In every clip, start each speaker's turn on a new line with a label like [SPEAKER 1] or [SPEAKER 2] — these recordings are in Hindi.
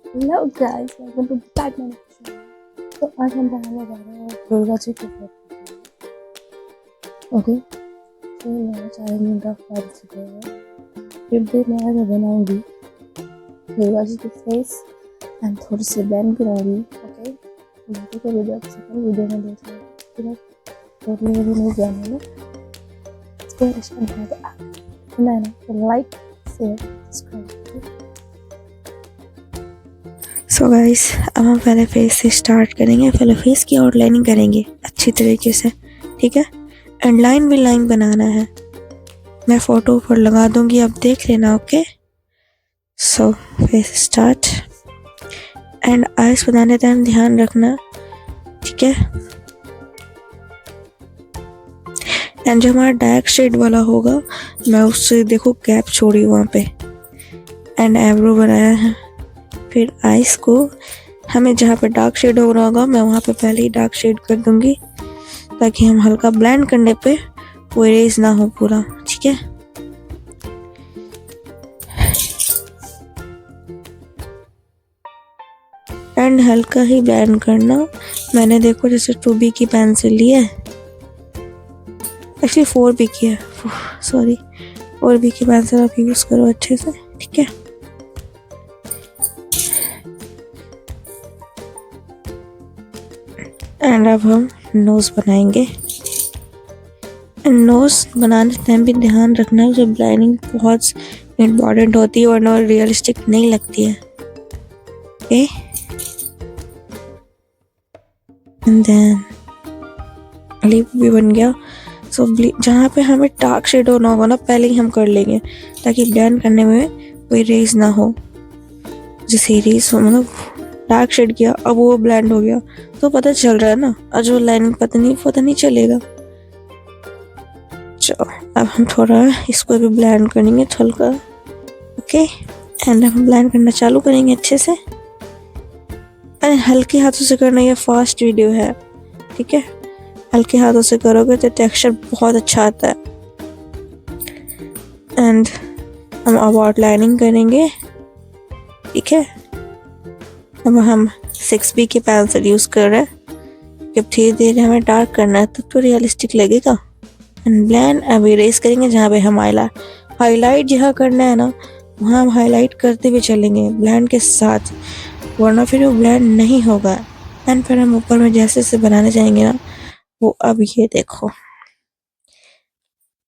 [SPEAKER 1] Hello guys, welcome to back my channel. तो आज हम बनाने जा रहे हैं दुर्गा जी के फेस। ओके, तो मेरा चैनल में रफ फाइल सीखे हैं। फिर भी मैं आज बनाऊंगी दुर्गा जी के फेस एंड थोड़ी सी ब्लेंड करूंगी। ओके, बाकी का वीडियो आप सेकंड वीडियो में देख लेंगे। तो मेरे भी नहीं जाने में इंस्पिरेशन है तो आप like share subscribe. So guys, अब हम पहले फेस से स्टार्ट करेंगे। पहले फेस की आउटलाइनिंग करेंगे अच्छी तरीके से, ठीक है। एंड लाइन भी लाइन बनाना है। मैं फोटो ऊपर लगा दूंगी, आप देख लेना। Okay, so face start. And eyes बनाने टाइम ध्यान रखना, ठीक है। एंड जो हमारा डार्क शेड वाला होगा, मैं उससे देखो गैप छोड़ी वहाँ पे। एंड आईब्रो बनाया है। फिर आइज को हमें जहाँ पे डार्क शेड हो रहा होगा, मैं वहाँ पे पहले ही डार्क शेड कर दूंगी ताकि हम हल्का ब्लेंड करने पे वो इरेज ना हो पूरा, ठीक है। एंड हल्का ही ब्लेंड करना। मैंने देखो जैसे 2B की पेंसिल ली है, एक्चुअली 4B की है, सॉरी 4B की पेंसिल आप यूज करो अच्छे से, ठीक है। एंड अब हम नोज बनाएंगे। नोज बनाने टाइम भी ध्यान रखना है, जब ब्लाइंडिंग बहुत इम्पोर्टेंट होती है वरना रियलिस्टिक नहीं लगती है। ओके, एंड देन लिप भी बन गया। सो जहाँ पे हमें डार्क शेड होना होगा ना, पहले ही हम कर लेंगे ताकि ब्लेंड करने में कोई रेज ना हो। जैसे रेज हो मतलब डार्क शेड किया, अब वो ब्लेंड हो गया तो पता चल रहा है ना, और जो लाइनिंग पता नहीं चलेगा। चलो अब हम थोड़ा इसको भी ब्लेंड करेंगे हल्का। ओके, एंड हम ब्लेंड करना चालू करेंगे अच्छे से। अरे हल्के हाथों से करना, ये फास्ट वीडियो है, ठीक है। हल्के हाथों से करोगे तो टेक्सचर बहुत अच्छा आता है। एंड हम अब आउटलाइनिंग करेंगे, ठीक है। अब हम 6B की पेंसिल यूज कर रहे हैं। जब धीरे धीरे हमें डार्क करना है तो रियलिस्टिक लगेगा। एंड ब्लेंड अब इरेज करेंगे जहाँ पे हम हाईलाइट जहाँ करना है ना, वहाँ हम हाईलाइट करते हुए चलेंगे ब्लेंड के साथ, वरना फिर वो ब्लेंड नहीं होगा। एंड फिर हम ऊपर में जैसे से बनाने जाएंगे ना, वो अब ये देखो,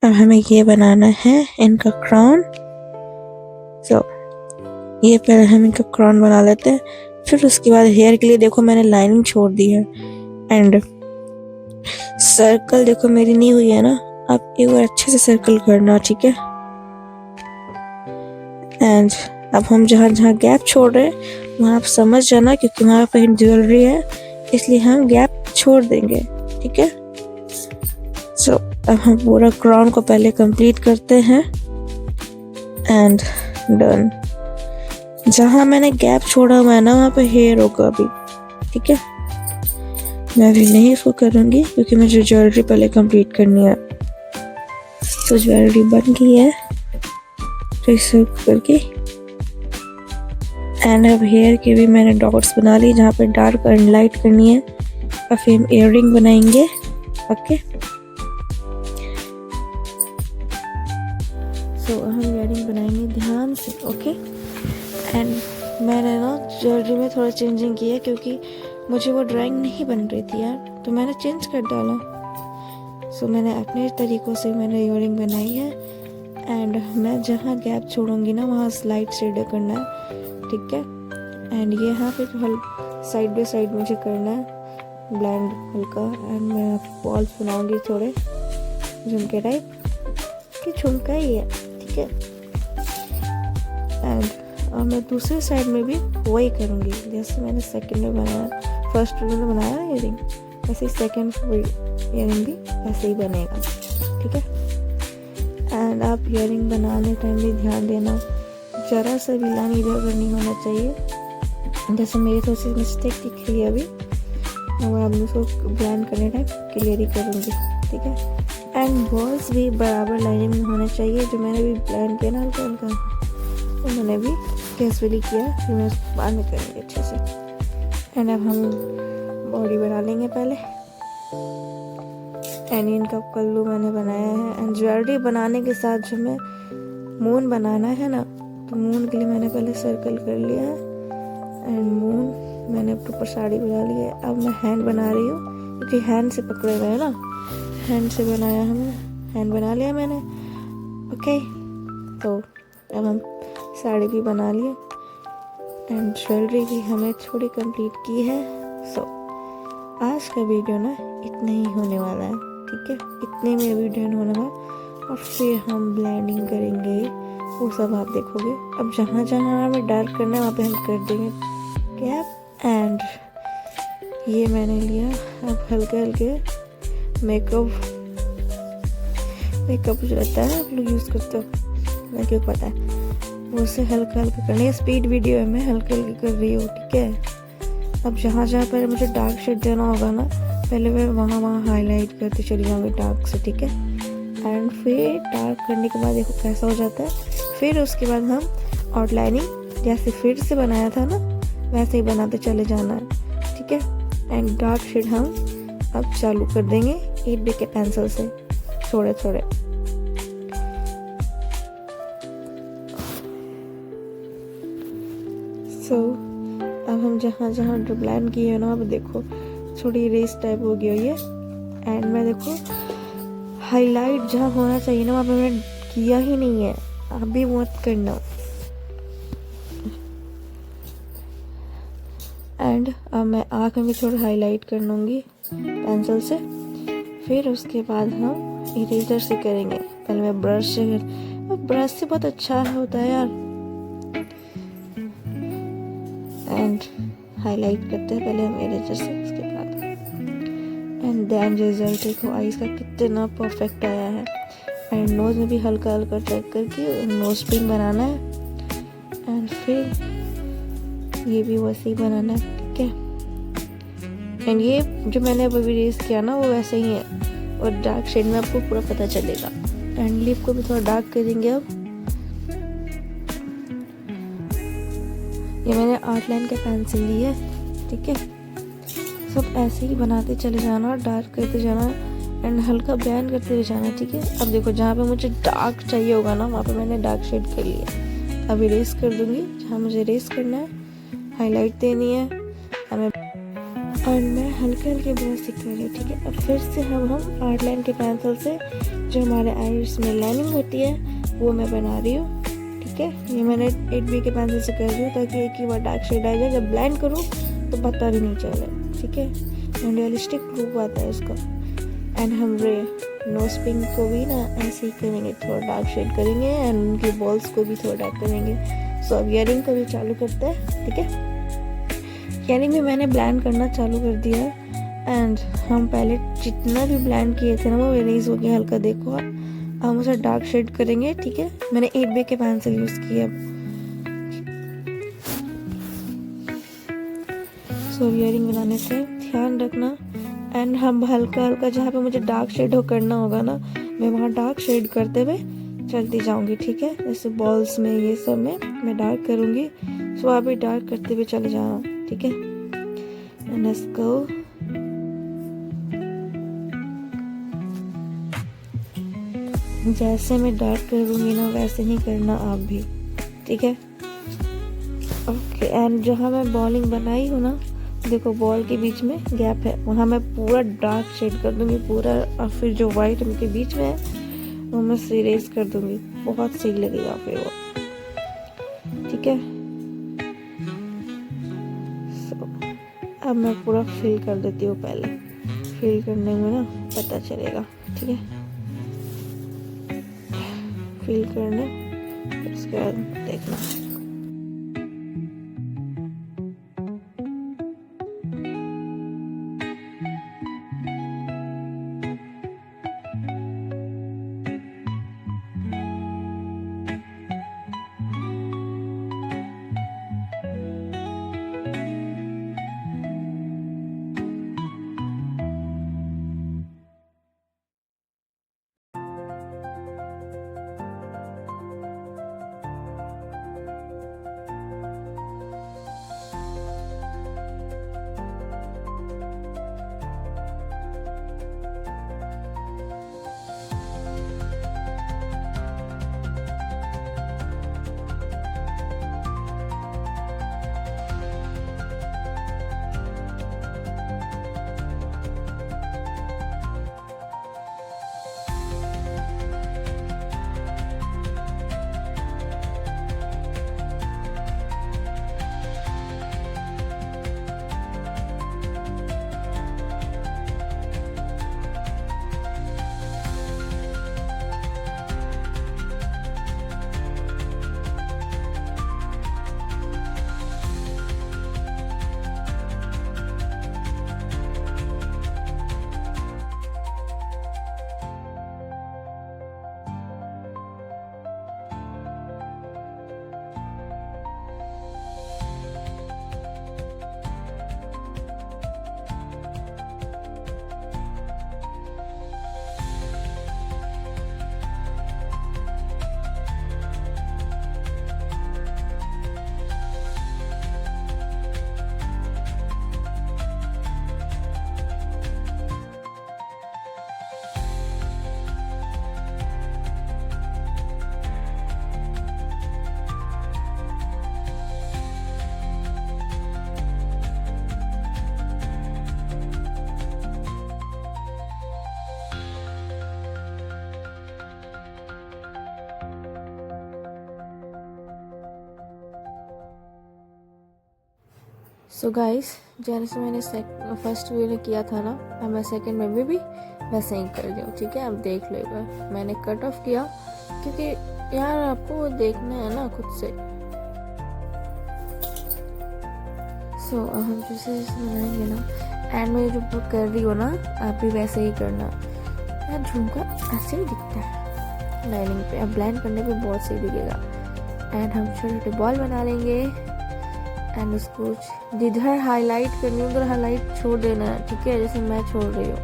[SPEAKER 1] अब हमें ये बनाना है इनका क्राउन। सो ये पहले हम इनका क्राउन बना लेते हैं, फिर उसके बाद हेयर के लिए देखो मैंने लाइनिंग छोड़ दी है। एंड सर्कल देखो मेरी नहीं हुई है ना, आप एक बार अच्छे से सर्कल करना, ठीक है। एंड अब हम जहाँ जहाँ गैप छोड़ रहे हैं वहाँ आप समझ जाना, क्योंकि वहाँ पे ज्वेलरी है इसलिए हम गैप छोड़ देंगे, ठीक है। सो अब हम पूरा क्राउन को पहले कंप्लीट करते हैं। And done. जहाँ मैंने गैप छोड़ा हुआ है ना, वहाँ पे हेयर होगा अभी, ठीक है। मैं अभी नहीं इसको करूँगी क्योंकि मुझे ज्वेलरी पहले कंप्लीट करनी है। तो ज्वेलरी बन गई है करके। एंड अब हेयर के भी मैंने डॉट्स बना ली जहाँ पे डार्क एंड लाइट करनी है। अब फिर हम इयररिंग बनाएंगे। ओके, सो हम इयररिंग बनाएंगे ध्यान से। ओके, एंड मैंने ना ज्वेलरी में थोड़ा चेंजिंग किया क्योंकि मुझे वो ड्राइंग नहीं बन रही थी यार, तो मैंने चेंज कर डाला। सो मैंने अपने तरीक़ों से मैंने इयररिंग बनाई है। एंड मैं जहाँ गैप छोड़ूंगी ना वहाँ स्लाइड शेड करना है, ठीक है। एंड ये यहाँ पे साइड बाई साइड मुझे करना है ब्लेंड हल्का। एंड मैं बॉल्स बनाऊंगी थोड़े झुमके टाइप कि झुमका ही है, ठीक है। एंड मैं दूसरे साइड में भी वही करूँगी जैसे मैंने सेकंड में बनाया, फर्स्ट में बनाया ना इयररिंग, वैसे ही सेकंड इयररिंग भी ऐसे ही बनेगा, ठीक है। एंड आप इयररिंग बनाने टाइम भी ध्यान देना, ज़रा सा भी लाइन इधर नहीं होना चाहिए। जैसे मेरी थोड़ी सी मिस्टेक दिख रही है अभी, और अब मैं उसको ब्लेंड करने टाइम क्लियर ही करूँगी, ठीक है। एंड बॉल्स भी बराबर लाइनिंग में होना चाहिए। जो मैंने भी ब्लेंड किया ना हल्का हल्का, तो मैंने भी कैजुअली किया, फिर मैं उसको बाद में करेंगे अच्छे से। एंड अब हम बॉडी बना लेंगे पहले। एंड इनका पल्लू मैंने बनाया है। एंड ज्वेलरी बनाने के साथ जो मैं मून बनाना है ना, तो मून के लिए मैंने पहले सर्कल कर लिया है। एंड मून मैंने ऊपर साड़ी बना ली है। अब मैं हैंड बना रही हूँ, क्योंकि हैंड से पकड़े हुए हैं ना, हैंड से बनाया हमें, हैंड बना लिया मैंने। ओके, तो अब हम साड़ी भी बना लिए एंड ज्वेलरी भी हमें थोड़ी कंप्लीट की है। सो आज का वीडियो ना इतना ही होने वाला है, ठीक है, इतने में वीडियो होने वाला। और फिर हम ब्लेंडिंग करेंगे, वो सब आप देखोगे। अब जहाँ जहाँ हमें डार्क करना है वहाँ पे हम कर देंगे कैप। एंड ये मैंने लिया, अब हल्के हल्के मेकअप जो रहता है आप लोग यूज़ करते हो, मैं क्यों पता है, वो उससे हल्का हल्का करनी है। स्पीड वीडियो है, मैं हल्के हल्के कर रही हूँ, ठीक है। अब जहाँ जहाँ पर मुझे डार्क शेड देना होगा ना, पहले मैं वहाँ हाईलाइट करते चली जाऊँगी डार्क से, ठीक है। एंड फिर डार्क करने के बाद देखो कैसा हो जाता है। फिर उसके बाद हम आउटलाइनिंग जैसे फिर से बनाया था ना, वैसे ही बनाते चले जाना है, ठीक है। एंड डार्क शेड हम अब चालू कर देंगे 8B के पेंसिल से थोड़े थोड़े। सो अब हम जहाँ जहाँ ब्लेंड किए है ना, अब देखो थोड़ी रेस टाइप हो गई है। एंड मैं देखो हाईलाइट जहाँ होना चाहिए ना, वहाँ पे मैंने किया ही नहीं है, आप भी मत करना। एंड अब मैं आँख में भी थोड़ा हाईलाइट कर लूँगी पेंसिल से। फिर उसके बाद हम इरेजर से करेंगे। पहले मैं ब्रश से ब्रश से बहुत अच्छा होता है यार। एंड हाईलाइट करते हैं पहले हम इरेजर से, उसके बाद एंड देन रिजल्ट देखो आईज का कितना परफेक्ट आया है। एंड नोज में भी हल्का हल्का ट्रैक करके नोज पिन बनाना है। एंड फिर ये भी वैसे ही बनाना है, ठीक है। एंड ये जो मैंने अभी रेस किया ना, वो वैसे ही है, और डार्क शेड में आपको पूरा पता चलेगा। एंड लिप को भी थोड़ा डार्क करेंगे अब। ये मैंने आउटलाइन का पेंसिल ली है, ठीक है। सब ऐसे ही बनाते चले जाना और डार्क करते जाना एंड हल्का ब्लेंड करते हुए जाना, ठीक है। अब देखो जहाँ पे मुझे डार्क चाहिए होगा ना, वहाँ पे मैंने डार्क शेड कर लिया। अब इरेज कर दूंगी जहाँ मुझे इरेज करना है, हाईलाइट देनी है हमें। और मैं हल्के हल्के ब्रश से कर रही हूँ, ठीक है। अब फिर से हम आउटलाइन के पेंसिल से जो हमारे आईज में लाइनिंग होती है वो मैं बना रही हूँ, ठीक है। ये मैंने 8B के पेंसिल से कर रही हूँ ताकि एक ही बार डार्क शेड आ जाए, जब ब्लेंड करूँ तो पता भी नहीं चले, ठीक है। रियलिस्टिक लुक आता है उसका। एंड हम नोज पिन को भी ना ऐसे ही करेंगे, थोड़ा डार्क शेड करेंगे एंड उनकी बॉल्स को भी थोड़ा डार्क करेंगे। सो अब ईयरिंग को भी चालू करते हैं, ठीक है। ईयरिंग में मैंने ब्लेंड करना चालू कर दिया है। एंड हम पहले जितना भी ब्लेंड किए थे ना, वो इरेज हो गया हल्का, देखो हम उसे डार्क शेड करेंगे, ठीक है। मैंने 8B के पेंसिल यूज़ किया। सो ईयरिंग बनाने से ध्यान रखना। एंड हम हल्का हल्का जहाँ पे मुझे डार्क शेड करना होगा ना, मैं वहाँ डार्क शेड करते हुए चलती जाऊँगी, ठीक है। जैसे बॉल्स में ये सब में मैं डार्क करूँगी, सो आप भी डार्क करते हुए चले जाना, ठीक है। And let's go. जैसे मैं डार्क करूँगी ना, वैसे ही करना आप भी, ठीक है। ओके, एंड जहाँ मैं बॉलिंग बनाई हूँ ना, देखो बॉल के बीच में गैप है, वहाँ मैं पूरा डार्क शेड कर दूँगी पूरा। और फिर जो वाइट उनके बीच में है वो मैं इरेज कर दूँगी, बहुत सही लगेगा फिर वो, ठीक है। अब मैं पूरा फिल कर देती हूँ, पहले फिल करने में ना पता चलेगा, ठीक है। फिल करने फिर उसके बाद देखना। सो गाइस, जैसे मैंने फर्स्ट वीडियो में किया था ना, अब मैं सेकंड में भी वैसे ही कर रही हूँ, ठीक है। अब देख लो एक बार, मैंने कट ऑफ किया क्योंकि यार आपको वो देखना है ना खुद से। सो अब हम पीसेस बनाएंगे ना, एंड मैं जो कर रही हूँ ना, आप भी वैसे ही करना। यार झुमका ऐसे ही दिखता है लाइनिंग पे, अब ब्लेंड करने पे बहुत सही दिखेगा। एंड हम छोटे छोटे बॉल बना लेंगे एंड उसको जिधर हाईलाइट करनी है उधर हाईलाइट छोड़ देना है, ठीक है, जैसे मैं छोड़ रही हूँ।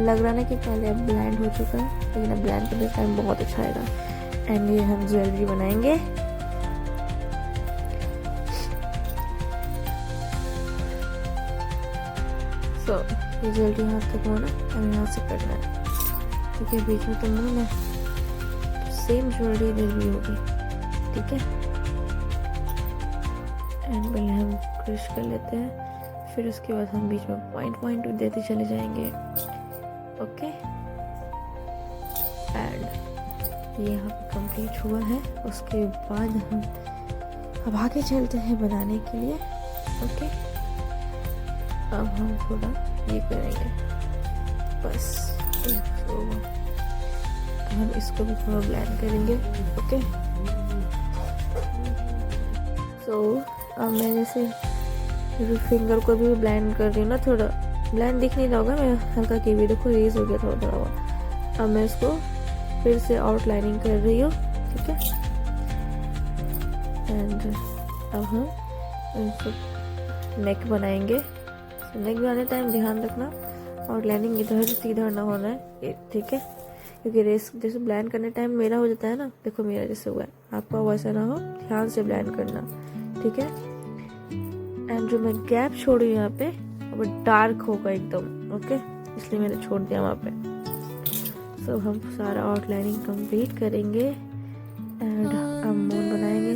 [SPEAKER 1] लग रहा है ना कि पहले अब ब्लेंड हो चुका है, लेकिन अब ब्लेंड करने का टाइम बहुत अच्छा आएगा। एंड ये हम ज्वेलरी बनाएंगे। सो ये ज्वेलरी यहाँ तक हो ना, अब यहाँ से करना है, ठीक है। बीच में तो मुँह में सेम ज्वेलरी इधर भी होगी, ठीक है। एंड पहले हम क्रश कर लेते हैं, फिर उसके बाद हम बीच में पॉइंट देते चले जाएंगे, ओके। एंड ये हम कंप्लीट हुआ है। उसके बाद हम अब आगे चलते हैं बनाने के लिए, ओके। अब हम थोड़ा ये करेंगे बस, तो हम इसको भी थोड़ा ब्लेंड करेंगे, ओके। सो अब मैं जैसे फिंगर को भी ब्लेंड कर रही हूँ ना, थोड़ा ब्लेंड दिख नहीं रहा होगा, मैं हल्का की भी देखो रेज हो गया थोड़ा थोड़ा हुआ। अब मैं इसको फिर से आउटलाइनिंग कर रही हूँ, ठीक है। एंड अब हम नेक बनाएंगे। नेक बनाने टाइम ध्यान रखना आउटलाइनिंग इधर सीधा ना होना है, ठीक है, क्योंकि रेस जैसे ब्लेंड करने टाइम मेरा हो जाता है ना, देखो मेरा जैसे हुआ है, आपका वैसा ना हो, ध्यान से ब्लेंड करना, ठीक है। एंड जो मैं गैप छोड़ी यहाँ पे वो डार्क होगा एकदम, ओके, इसलिए मैंने छोड़ दिया वहाँ पे। सो हम सारा आउटलाइनिंग कंप्लीट करेंगे एंड हम मून बनाएंगे,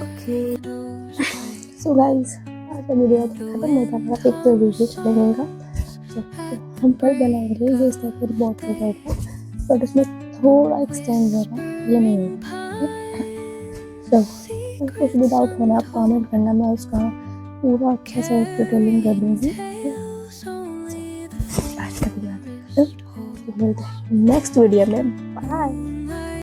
[SPEAKER 1] ओके।
[SPEAKER 2] सो गाइस, आज का वीडियो खत्म होता है, एक तो वीडियो चलेगा तो हम कल बनाएंगे जो इस टाइप का बहुत होता है, बट उसमें थोड़ा एक्सटेंड हो रहा है, ये नहीं होगा। सो कुछ भी डाउट होना आप कमेंट करना, मैं उसका पूरा अच्छा से डिटेलिंग कर दूँगी। आज का वीडियो मिलते हैं नेक्स्ट वीडियो में, बाय।